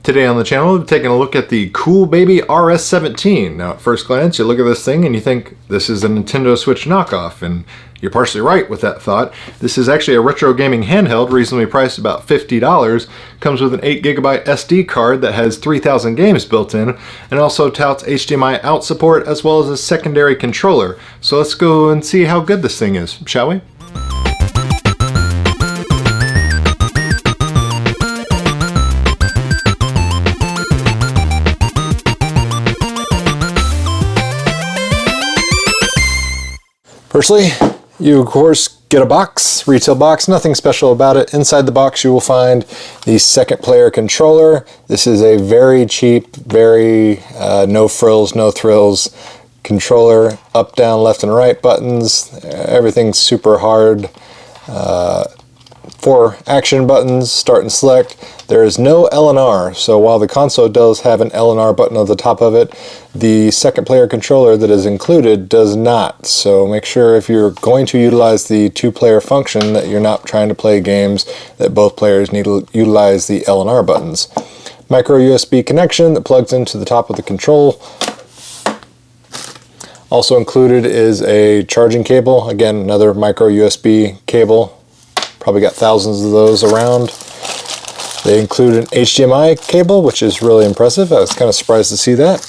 Today on the channel, we're taking a look at the Coolbaby RS-17. Now at first glance, you look at this thing and you think this is a Nintendo Switch knockoff, and you're partially right with that thought. This is actually a retro gaming handheld, reasonably priced about $50. Comes with an 8GB SD card that has 3,000 games built in, and also touts HDMI out support as well as a secondary controller. So let's go and see how good this thing is, shall we? Firstly, you of course get a box, retail box, nothing special about it. Inside the box you will find the second player controller. This is a very cheap, very no frills, no thrills controller. Up, down, left and right buttons, everything's super hard. 4 action buttons, start and select. There is no L and R, so while the console does have an L and R button at the top of it, the second player controller that is included does not. So make sure if you're going to utilize the 2-player function that you're not trying to play games that both players need to utilize the L and R buttons. Micro USB connection that plugs into the top of the control. Also included is a charging cable, again another micro USB cable. Probably got thousands of those around. They include an HDMI cable, which is really impressive. I was kind of surprised to see that.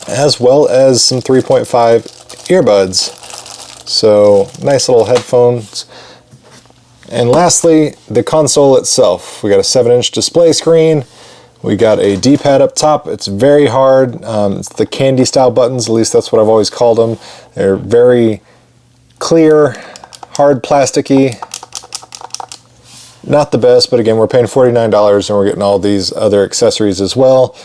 As well as some 3.5 earbuds. So nice little headphones. And lastly, the console itself. We got a 7-inch display screen. We got a D-pad up top. It's very hard. It's the candy style buttons, at least that's what I've always called them. They're very clear, hard plasticky. Not the best, but again, we're paying $49 and we're getting all these other accessories as well.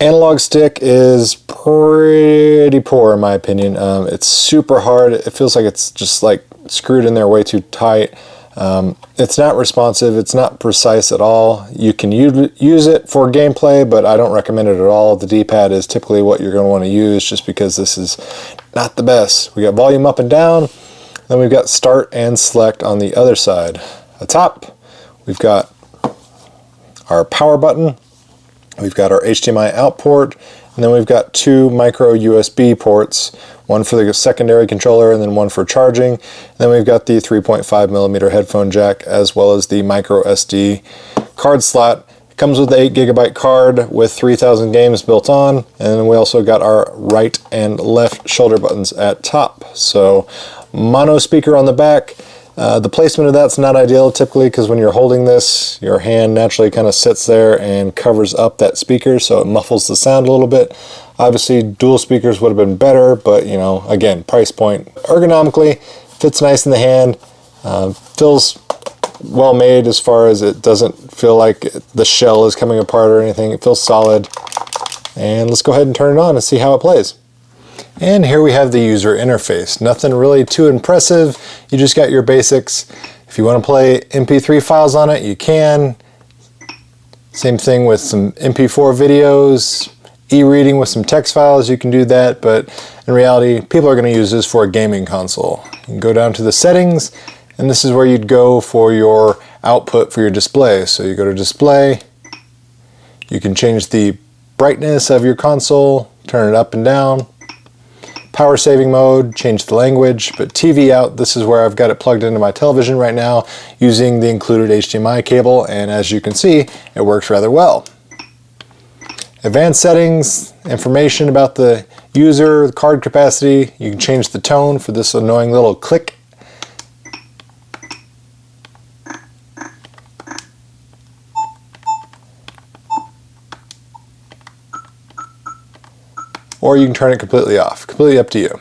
Analog stick is pretty poor in my opinion. It's super hard. It feels like it's just like screwed in there way too tight. It's not responsive. It's not precise at all. You can use it for gameplay, but I don't recommend it at all. The D-pad is typically what you're going to want to use just because this is not the best. We got volume up and down. Then we've got start and select on the other side. Atop, we've got our power button, we've got our HDMI out port, and then we've got 2 micro USB ports, one for the secondary controller and then one for charging. And then we've got the 3.5mm headphone jack as well as the micro SD card slot. It comes with the 8GB card with 3,000 games built on, and then we also got our right and left shoulder buttons at top. So mono speaker on the back. The placement of that's not ideal typically because when you're holding this, your hand naturally kind of sits there and covers up that speaker, so it muffles the sound a little bit. Obviously dual speakers would have been better, but you know, again, price point. Ergonomically, fits nice in the hand, feels well made as far as it doesn't feel like the shell is coming apart or anything. It feels solid. And let's go ahead and turn it on and see how it plays. And here we have the user interface. Nothing really too impressive. You just got your basics. If you want to play MP3 files on it, you can. Same thing with some MP4 videos, e-reading with some text files, you can do that, but in reality, people are going to use this for a gaming console. You can go down to the settings, and this is where you'd go for your output for your display. So you go to display, you can change the brightness of your console, turn it up and down. Power saving mode, change the language, but TV out, this is where I've got it plugged into my television right now using the included HDMI cable, and as you can see, it works rather well. Advanced settings, information about the user, the card capacity, you can change the tone for this annoying little click. Or you can turn it completely off. Completely up to you.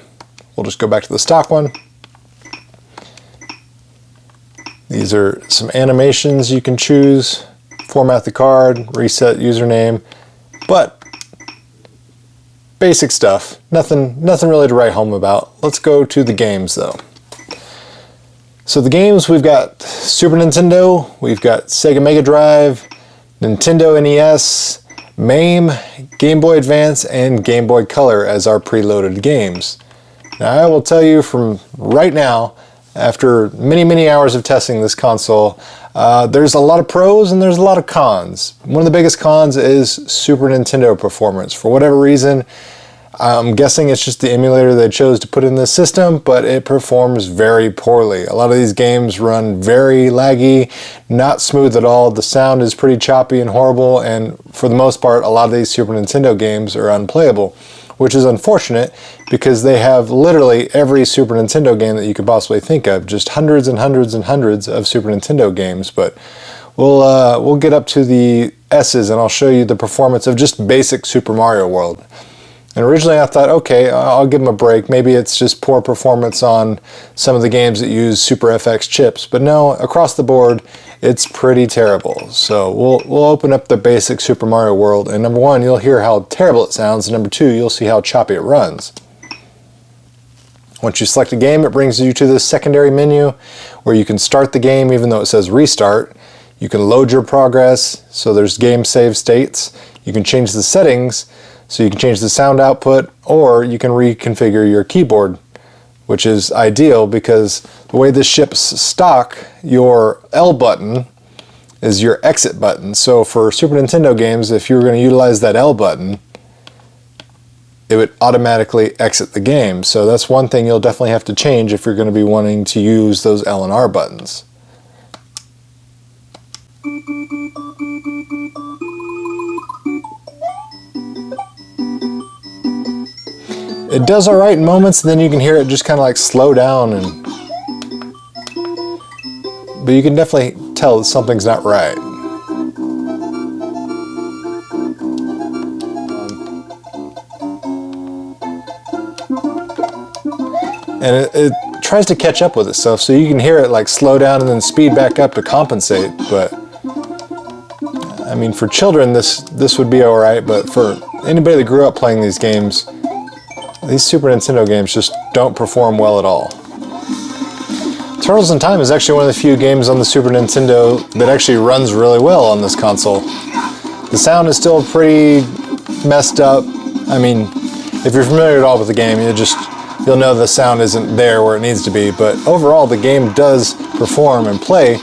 We'll just go back to the stock one. These are some animations you can choose. Format the card, reset username, but basic stuff. Nothing really to write home about. Let's go to the games though. So the games, we've got Super Nintendo, we've got Sega Mega Drive, Nintendo NES, MAME, Game Boy Advance, and Game Boy Color as our preloaded games. Now I will tell you from right now, after many hours of testing this console, There's a lot of pros and there's a lot of cons. One of the biggest cons is Super Nintendo performance. For whatever reason, I'm guessing it's just the emulator they chose to put in this system, but it performs very poorly. A lot of these games run very laggy, not smooth at all. The sound is pretty choppy and horrible, and for the most part, a lot of these Super Nintendo games are unplayable, which is unfortunate because they have literally every Super Nintendo game that you could possibly think of, just hundreds and hundreds and hundreds of Super Nintendo games. But we'll get up to the S's and I'll show you the performance of just basic Super Mario World. And originally I thought, okay, I'll give them a break. Maybe it's just poor performance on some of the games that use Super FX chips. But no, across the board, it's pretty terrible. So we'll open up the basic Super Mario World, and number one, you'll hear how terrible it sounds, and number two, you'll see how choppy it runs. Once you select a game, it brings you to the secondary menu where you can start the game even though it says restart. You can load your progress, so there's game save states. You can change the settings, so you can change the sound output, or you can reconfigure your keyboard, which is ideal because the way this ships stock, your L button is your exit button. So for Super Nintendo games, if you were going to utilize that L button, it would automatically exit the game. So that's one thing you'll definitely have to change if you're going to be wanting to use those L and R buttons. It does alright in moments, and then you can hear it just kind of like slow down, but you can definitely tell that something's not right. And it tries to catch up with itself, so you can hear it like slow down and then speed back up to compensate. But I mean, for children this would be alright, but for anybody that grew up playing these games, these Super Nintendo games just don't perform well at all. Turtles in Time is actually one of the few games on the Super Nintendo that actually runs really well on this console. The sound is still pretty messed up. I mean, if you're familiar at all with the game, you'll know the sound isn't there where it needs to be, but overall the game does perform and play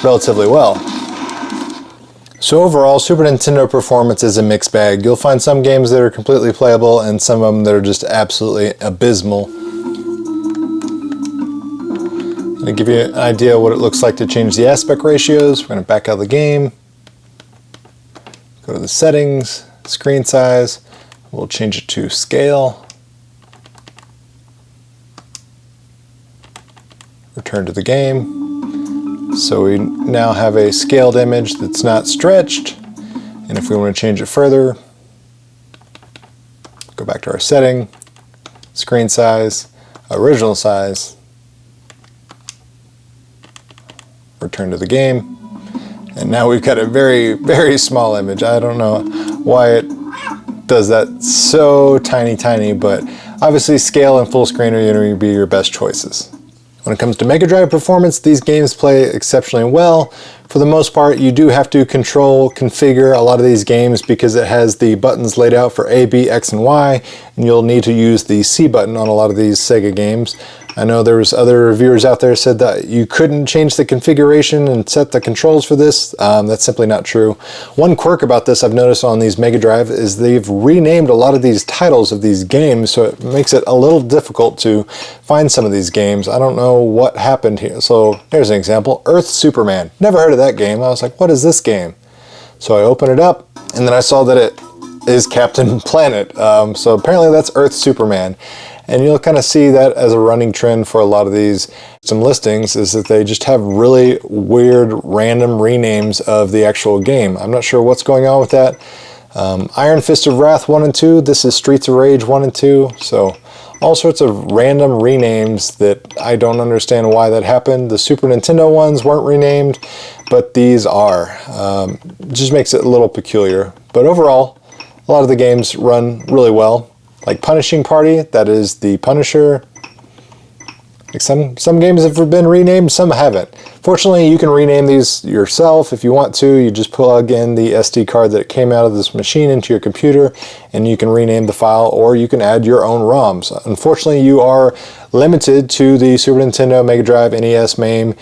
relatively well. So overall, Super Nintendo performance is a mixed bag. You'll find some games that are completely playable and some of them that are just absolutely abysmal. To give you an idea of what it looks like to change the aspect ratios, we're going to back out of the game, go to the settings, screen size, we'll change it to scale, return to the game. So we now have a scaled image that's not stretched, and if we want to change it further, go back to our setting, screen size, original size, return to the game, and now we've got a very, very small image. I don't know why it does that so tiny, but obviously scale and full screen are going to be your best choices. When it comes to Mega Drive performance, these games play exceptionally well. For the most part, you do have to configure a lot of these games because it has the buttons laid out for A, B, X, and Y, and you'll need to use the C button on a lot of these Sega games. I know there was other reviewers out there said that you couldn't change the configuration and set the controls for this. That's simply not true. One quirk about this I've noticed on these Mega Drive is they've renamed a lot of these titles of these games, so it makes it a little difficult to find some of these games. I don't know what happened here. So here's an example, Earth Superman. Never heard of that game. I was like, what is this game? So I open it up, and then I saw that it is Captain Planet. So apparently that's Earth Superman. And you'll kind of see that as a running trend for a lot of these listings, is that they just have really weird random renames of the actual game. I'm not sure what's going on with that. Iron Fist of Wrath 1 and 2, this is Streets of Rage 1 and 2, so all sorts of random renames that I don't understand why that happened. The Super Nintendo ones weren't renamed, but these are. It just makes it a little peculiar. But overall, a lot of the games run really well. Like Punishing Party, that is the Punisher. Like some games have been renamed, some haven't. Fortunately, you can rename these yourself if you want to. You just plug in the SD card that came out of this machine into your computer, and you can rename the file, or you can add your own ROMs. Unfortunately, you are limited to the Super Nintendo, Mega Drive, NES, MAME,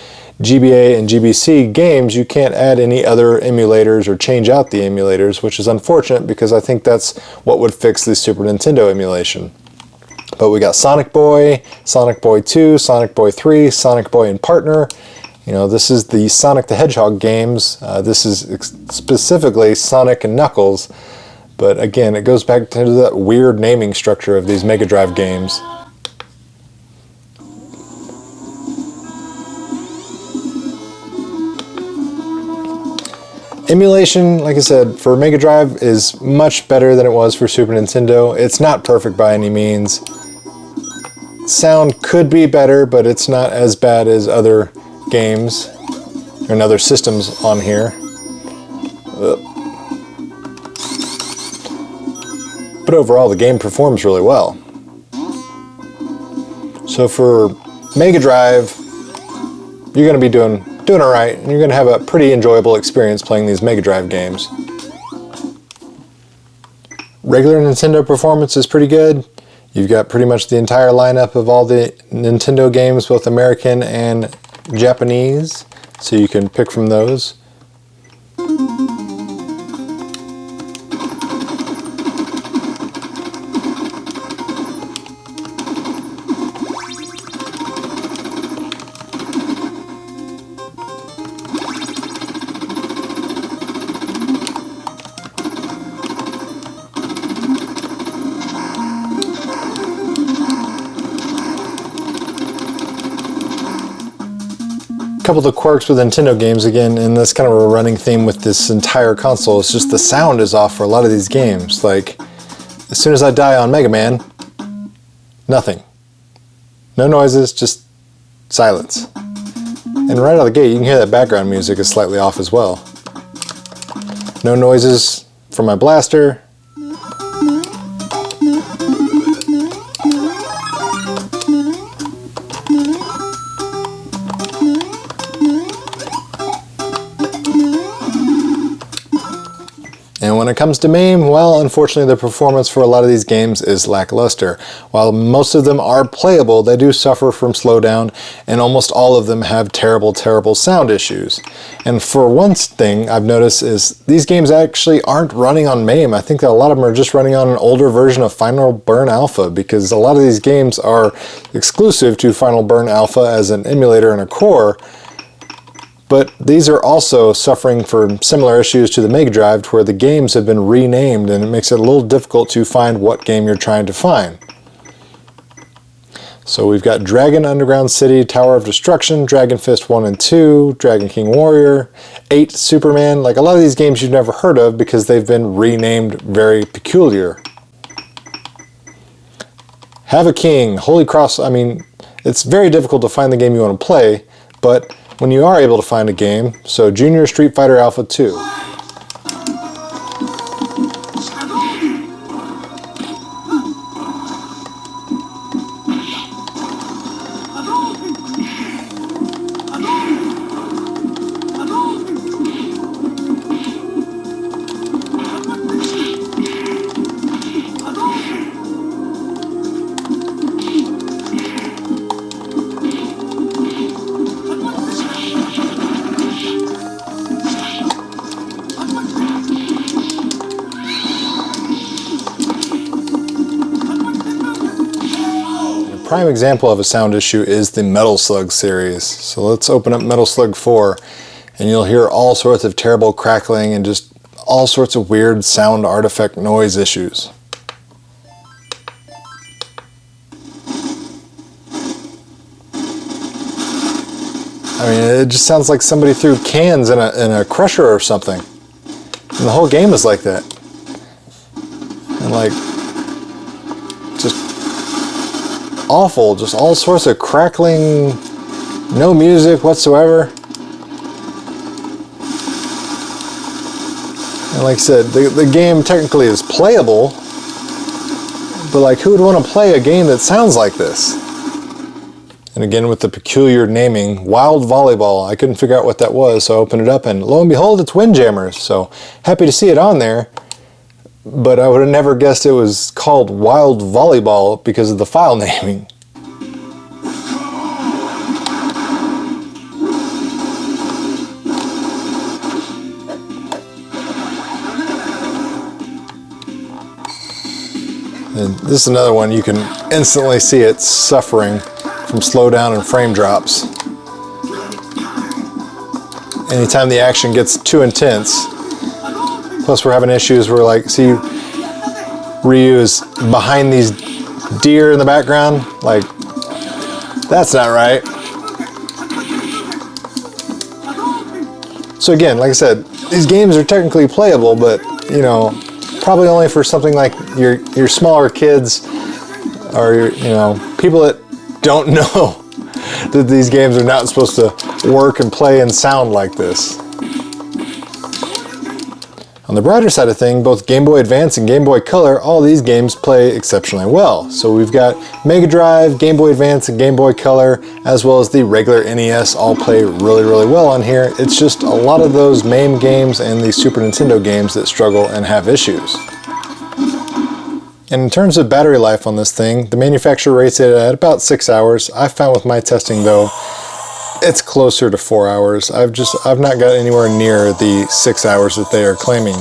GBA, and GBC games. You can't add any other emulators or change out the emulators, which is unfortunate because I think that's what would fix the Super Nintendo emulation. But we got Sonic Boy, Sonic Boy 2, Sonic Boy 3, Sonic Boy and Partner. You know, this is the Sonic the Hedgehog games. This is specifically Sonic and Knuckles. But again, it goes back to that weird naming structure of these Mega Drive games. Emulation, like I said, for Mega Drive is much better than it was for Super Nintendo. It's not perfect by any means. Sound could be better, but it's not as bad as other games and other systems on here. But overall, the game performs really well. So for Mega Drive, you're going to be doing alright, and you're going to have a pretty enjoyable experience playing these Mega Drive games. Regular Nintendo performance is pretty good. You've got pretty much the entire lineup of all the Nintendo games, both American and Japanese, so you can pick from those. A couple of the quirks with Nintendo games again, and that's kind of a running theme with this entire console, it's just the sound is off for a lot of these games. Like, as soon as I die on Mega Man, nothing. No noises, just silence. And right out of the gate, you can hear that background music is slightly off as well. No noises from my blaster. And when it comes to MAME, well, unfortunately the performance for a lot of these games is lackluster. While most of them are playable, they do suffer from slowdown, and almost all of them have terrible, terrible sound issues. And for one thing I've noticed is these games actually aren't running on MAME. I think that a lot of them are just running on an older version of Final Burn Alpha, because a lot of these games are exclusive to Final Burn Alpha as an emulator and a core. But these are also suffering from similar issues to the Mega Drive, where the games have been renamed, and it makes it a little difficult to find what game you're trying to find. So we've got Dragon Underground City, Tower of Destruction, Dragon Fist 1 and 2, Dragon King Warrior, 8 Superman. Like, a lot of these games you've never heard of because they've been renamed very peculiar. Have a King, Holy Cross. I mean, it's very difficult to find the game you want to play, but when you are able to find a game, so Junior Street Fighter Alpha 2. Prime example of a sound issue is the Metal Slug series. So let's open up Metal Slug 4, and you'll hear all sorts of terrible crackling and just all sorts of weird sound artifact noise issues. I mean, it just sounds like somebody threw cans in a crusher or something. And the whole game is like that. And like, just awful, just all sorts of crackling, no music whatsoever. And like I said, the game technically is playable, but like, who would want to play a game that sounds like this? And again, with the peculiar naming, Wild Volleyball. I couldn't figure out what that was, so I opened it up and lo and behold, it's Windjammers. So happy to see it on there, but I would have never guessed it was called Wild Volleyball because of the file naming. And this is another one you can instantly see it suffering from slowdown and frame drops. Anytime the action gets too intense. Plus we're having issues where, like, see Ryu is behind these deer in the background. Like, that's not right. So again, like I said, these games are technically playable, but you know, probably only for something like your smaller kids or you know, people that don't know that these games are not supposed to work and play and sound like this. On the brighter side of things, both Game Boy Advance and Game Boy Color, all these games play exceptionally well. So we've got Mega Drive, Game Boy Advance, and Game Boy Color, as well as the regular NES, all play really, really well on here. It's just a lot of those MAME games and the Super Nintendo games that struggle and have issues. And in terms of battery life on this thing, the manufacturer rates it at about 6 hours. I found with my testing though, it's closer to 4 hours. I've not got anywhere near the 6 hours that they are claiming.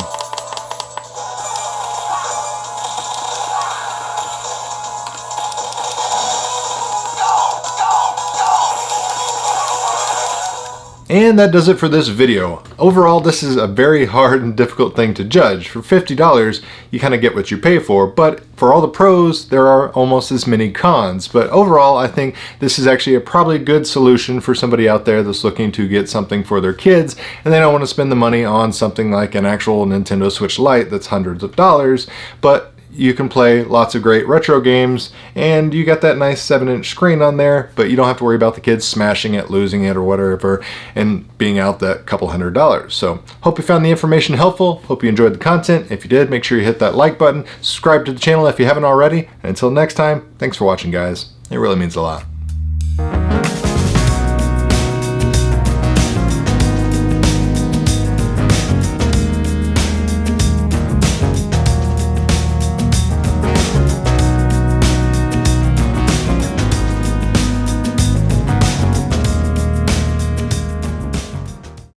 And that does it for this video. Overall, this is a very hard and difficult thing to judge. For $50, you kind of get what you pay for, but for all the pros, there are almost as many cons. But overall, I think this is actually a probably good solution for somebody out there that's looking to get something for their kids, and they don't want to spend the money on something like an actual Nintendo Switch Lite that's hundreds of dollars, but you can play lots of great retro games, and you got that nice 7-inch screen on there, but you don't have to worry about the kids smashing it, losing it, or whatever, and being out that couple $100s. So, hope you found the information helpful. Hope you enjoyed the content. If you did, make sure you hit that like button, subscribe to the channel if you haven't already, and until next time, thanks for watching, guys. It really means a lot.